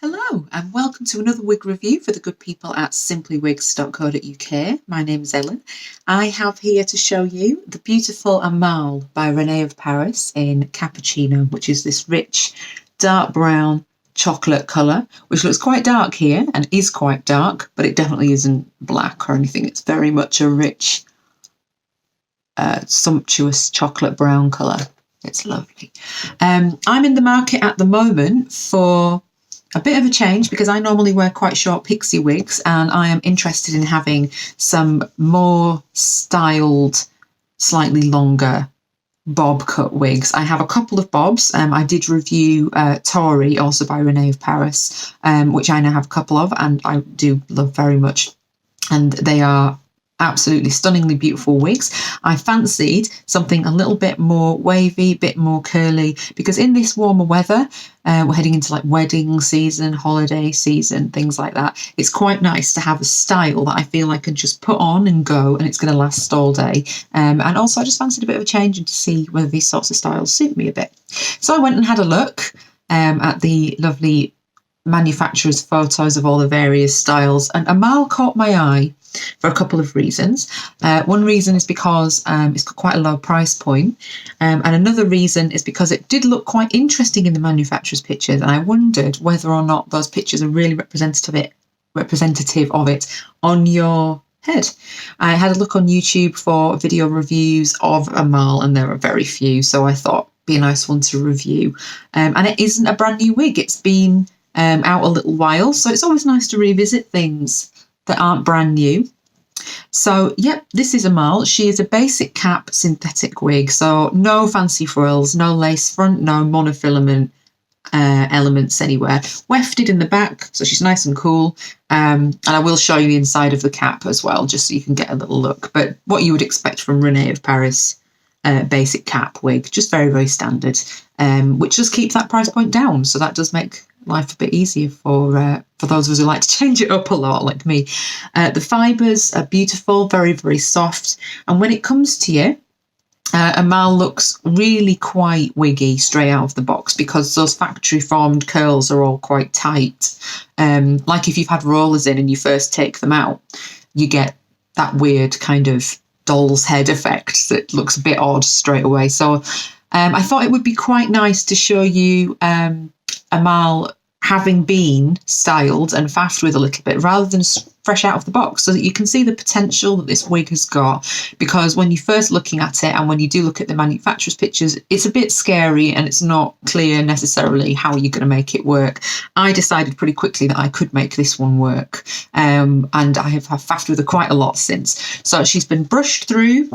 Hello and welcome to another wig review for the good people at simplywigs.co.uk. My name is Ellen. I have here to show you the beautiful Amal by Rene of Paris in Cappuccino, which is this rich dark brown chocolate colour, which looks quite dark here and is quite dark, but it definitely isn't black or anything. It's very much a rich, sumptuous chocolate brown colour. It's lovely. I'm in the market at the moment for a bit of a change because I normally wear quite short pixie wigs and I am interested in having some more styled, slightly longer bob cut wigs. I have a couple of bobs. I did review Tory, also by Rene of Paris, which I now have a couple of and I do love very much. And they are absolutely stunningly beautiful wigs. I fancied something a little bit more wavy, a bit more curly, because in this warmer weather, we're heading into like wedding season, holiday season, things like that. It's quite nice to have a style that I feel I can just put on and go and it's going to last all day. And also I just fancied a bit of a change and to see whether these sorts of styles suit me a bit. So I went and had a look at the lovely manufacturers' photos of all the various styles, and Amal caught my eye for a couple of reasons. One reason is because it's got quite a low price point, and another reason is because it did look quite interesting in the manufacturer's pictures, and I wondered whether or not those pictures are really representative of it on your head. I had a look on YouTube for video reviews of Amal, and there are very few, so I thought it'd be a nice one to review. And it isn't a brand new wig; it's been out a little while, so it's always nice to revisit things that aren't brand new. So yep, this is Amal. She is a basic cap synthetic wig, so no fancy frills, no lace front, no monofilament elements anywhere. Wefted in the back, so she's nice and cool. And I will show you the inside of the cap as well, just so you can get a little look. But what you would expect from Rene of Paris basic cap wig, just very, very standard, which does keep that price point down. So that does make life a bit easier for those of us who like to change it up a lot, like me. The fibres are beautiful, very, very soft. And when it comes to you, Amal looks really quite wiggy straight out of the box because those factory formed curls are all quite tight. Like if you've had rollers in and you first take them out, you get that weird kind of doll's head effect that looks a bit odd straight away. So I thought it would be quite nice to show you Amal having been styled and faffed with a little bit rather than fresh out of the box, so that you can see the potential that this wig has got. Because when you're first looking at it and when you do look at the manufacturer's pictures, it's a bit scary and it's not clear necessarily how you're going to make it work. I decided pretty quickly that I could make this one work, and I have faffed with her quite a lot since. So she's been brushed through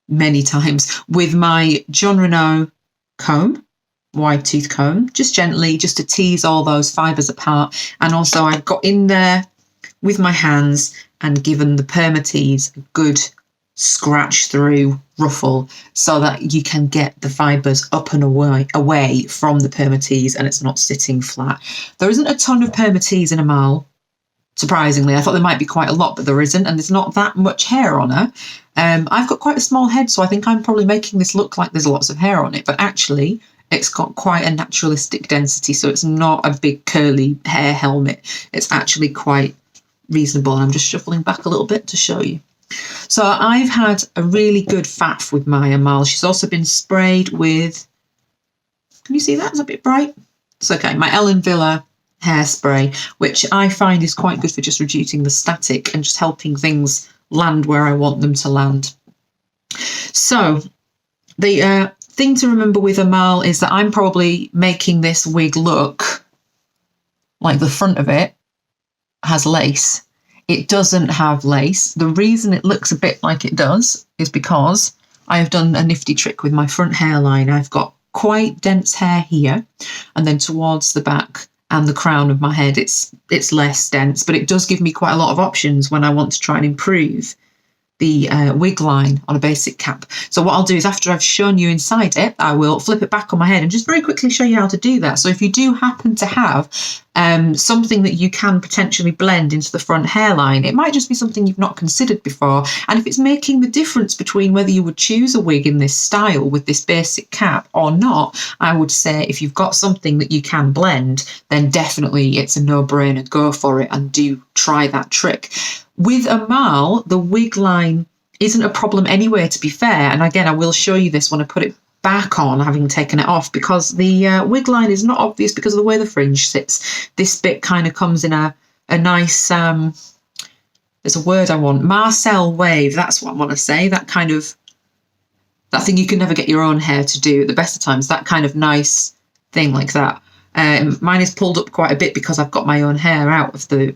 many times with my John Reno comb, wide tooth comb, just gently, just to tease all those fibres apart. And also I've got in there with my hands and given the permatease a good scratch through ruffle so that you can get the fibres up and away from the permatease and it's not sitting flat. There isn't a ton of permatease in Amal, surprisingly. I thought there might be quite a lot, but there isn't, and there's not that much hair on her. I've got quite a small head, so I think I'm probably making this look like there's lots of hair on it, but actually it's got quite a naturalistic density, so it's not a big curly hair helmet. It's actually quite reasonable, and I'm just shuffling back a little bit to show you. So I've had a really good faff with my Amal. She's also been sprayed with, can you see that? It's a bit bright. It's okay. My Ellen Villa hairspray, which I find is quite good for just reducing the static and just helping things land where I want them to land. So the thing to remember with Amal is that I'm probably making this wig look like the front of it has lace. It doesn't have lace. The reason it looks a bit like it does is because I have done a nifty trick with my front hairline. I've got quite dense hair here, and then towards the back and the crown of my head it's less dense, but it does give me quite a lot of options when I want to try and improve wig line on a basic cap. So what I'll do is after I've shown you inside it, I will flip it back on my head and just very quickly show you how to do that. So if you do happen to have something that you can potentially blend into the front hairline, it might just be something you've not considered before. And if it's making the difference between whether you would choose a wig in this style with this basic cap or not, I would say if you've got something that you can blend, then definitely it's a no-brainer. Go for it and do try that trick. With Amal, the wig line isn't a problem anyway, to be fair. And again, I will show you this when I put it back on, having taken it off, because the wig line is not obvious because of the way the fringe sits. This bit kind of comes in a nice, there's a word I want, Marcel wave. That's what I want to say. That kind of, that thing you can never get your own hair to do at the best of times. That kind of nice thing like that. Mine is pulled up quite a bit because I've got my own hair out of the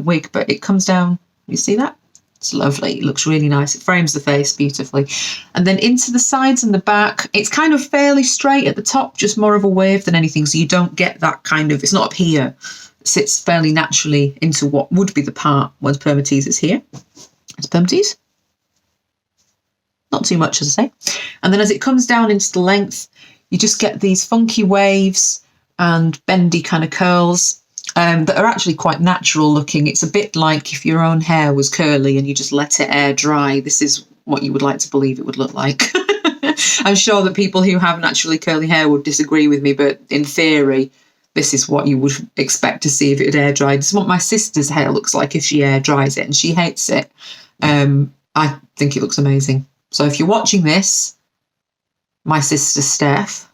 wig, but it comes down. You see that? It's lovely. It looks really nice. It frames the face beautifully. And then into the sides and the back, it's kind of fairly straight at the top, just more of a wave than anything. So you don't get that kind of, it's not up here. It sits fairly naturally into what would be the part where the permatease is here. It's permatease. Not too much, as I say. And then as it comes down into the length, you just get these funky waves and bendy kind of curls. That are actually quite natural looking. It's a bit like if your own hair was curly and you just let it air dry. This is what you would like to believe it would look like. I'm sure that people who have naturally curly hair would disagree with me, but in theory, this is what you would expect to see if it had air dried. This is what my sister's hair looks like if she air dries it, and she hates it. I think it looks amazing. So if you're watching this, my sister Steph,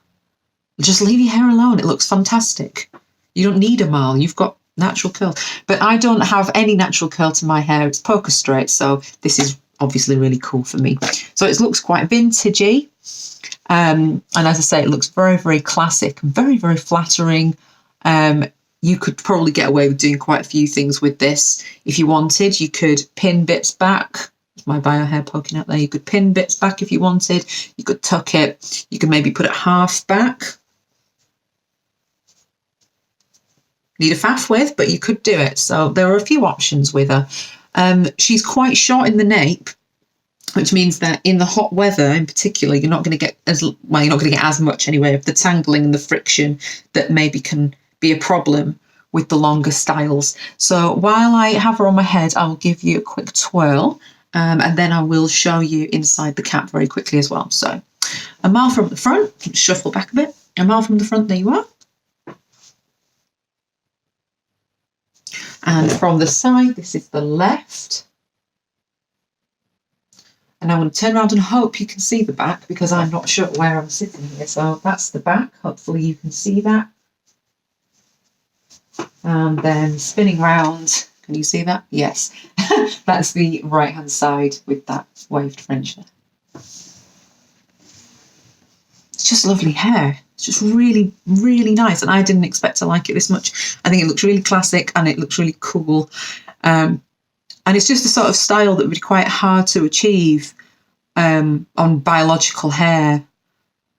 just leave your hair alone. It looks fantastic. You don't need Amal, you've got natural curl. But I don't have any natural curl to my hair. It's poker straight, so this is obviously really cool for me. So it looks quite vintagey. And as I say, it looks very, very classic, very, very flattering. You could probably get away with doing quite a few things with this. If you wanted, you could pin bits back. There's my bio hair poking out there. You could pin bits back if you wanted. You could tuck it. You could maybe put it half back. Need a faff with, but you could do it. So there are a few options with her. She's quite short in the nape, which means that in the hot weather in particular, you're not going to get as much anyway of the tangling and the friction that maybe can be a problem with the longer styles. So while I have her on my head, I'll give you a quick twirl, and then I will show you inside the cap very quickly as well. So Amal from the front, shuffle back a bit. Amal from the front, there you are. And from the side, this is the left. And I'm going to turn around and hope you can see the back because I'm not sure where I'm sitting here. So that's the back. Hopefully you can see that. And then spinning round. Can you see that? Yes. That's the right-hand side with that waved fringe there. It's just lovely hair. It's just really, really nice. And I didn't expect to like it this much. I think it looks really classic and it looks really cool. And it's just a sort of style that would be quite hard to achieve on biological hair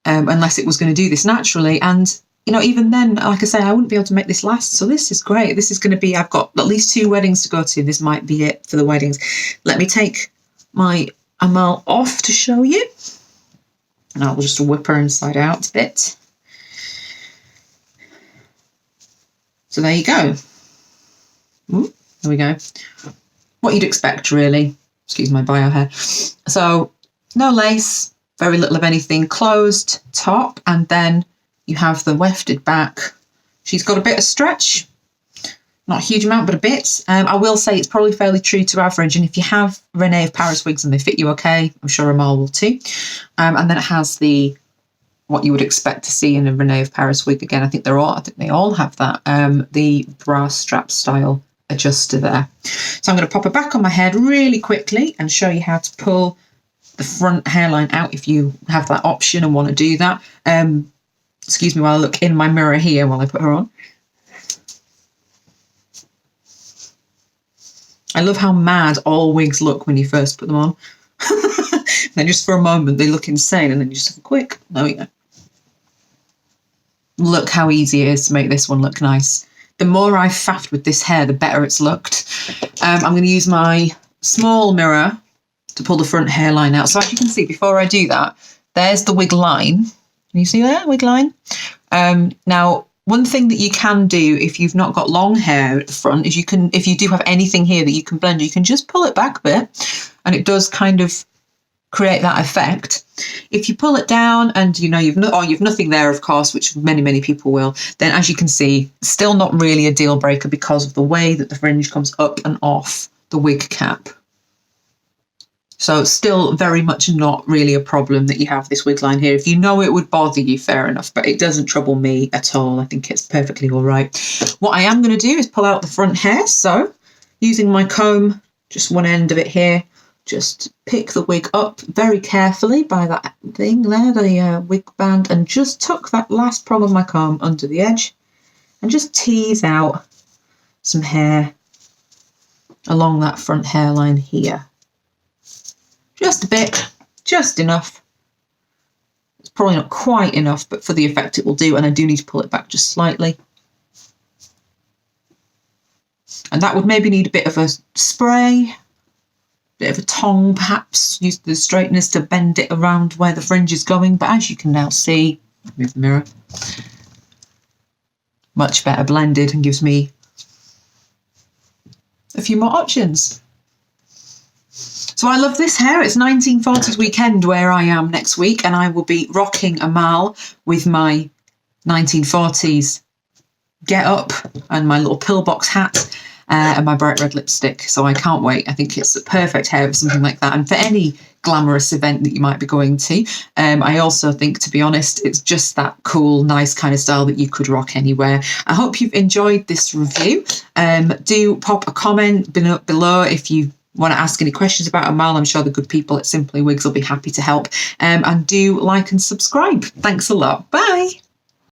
unless it was going to do this naturally. And, you know, even then, like I say, I wouldn't be able to make this last. So this is great. This is going to be, I've got at least 2 weddings to go to. This might be it for the weddings. Let me take my Amal off to show you. And I'll just whip her inside out a bit. So there you go. Ooh, there we go. What you'd expect, really. Excuse my bio hair. So no lace, very little of anything. Closed top, and then you have the wefted back. She's got a bit of stretch. Not a huge amount, but a bit. I will say it's probably fairly true to average. And if you have Rene of Paris wigs and they fit you okay, I'm sure Amal will too. And then it has the what you would expect to see in a Rene of Paris wig. Again, I think they all have that. The bra strap style adjuster there. So I'm going to pop her back on my head really quickly and show you how to pull the front hairline out if you have that option and want to do that. Excuse me while I look in my mirror here while I put her on. I love how mad all wigs look when you first put them on. Then just for a moment they look insane, and then you just have a quick, there we go. Look how easy it is to make this one look nice. The more I've faffed with this hair, the better it's looked. I'm going to use my small mirror to pull the front hairline out. So as you can see, before I do that, there's the wig line. Can you see that wig line? Now, one thing that you can do if you've not got long hair at the front is you can, if you do have anything here that you can blend, you can just pull it back a bit, and it does kind of create that effect. If you pull it down and you know you've nothing there, of course, which many people will, then as you can see, still not really a deal breaker because of the way that the fringe comes up and off the wig cap. So still very much not really a problem that you have this wig line here. If you know it would bother you, fair enough, but it doesn't trouble me at all. I think it's perfectly all right. What I am going to do is pull out the front hair. So using my comb, just one end of it here, just pick the wig up very carefully by that thing there, the wig band, and just tuck that last prong of my comb under the edge and just tease out some hair along that front hairline here. Just a bit, just enough. It's probably not quite enough, but for the effect it will do, and I do need to pull it back just slightly. And that would maybe need a bit of a spray, bit of a tong perhaps, use the straighteners to bend it around where the fringe is going, but as you can now see, move the mirror, much better blended and gives me a few more options. So I love this hair. It's 1940s weekend where I am next week, and I will be rocking Amal with my 1940s get up and my little pillbox hat and my bright red lipstick. So I can't wait. I think it's a perfect hair for something like that, and for any glamorous event that you might be going to. I also think, to be honest, it's just that cool, nice kind of style that you could rock anywhere. I hope you've enjoyed this review. Do pop a comment below if you want to ask any questions about Amal. I'm sure the good people at Simply Wigs will be happy to help. And do like and subscribe. Thanks a lot. Bye.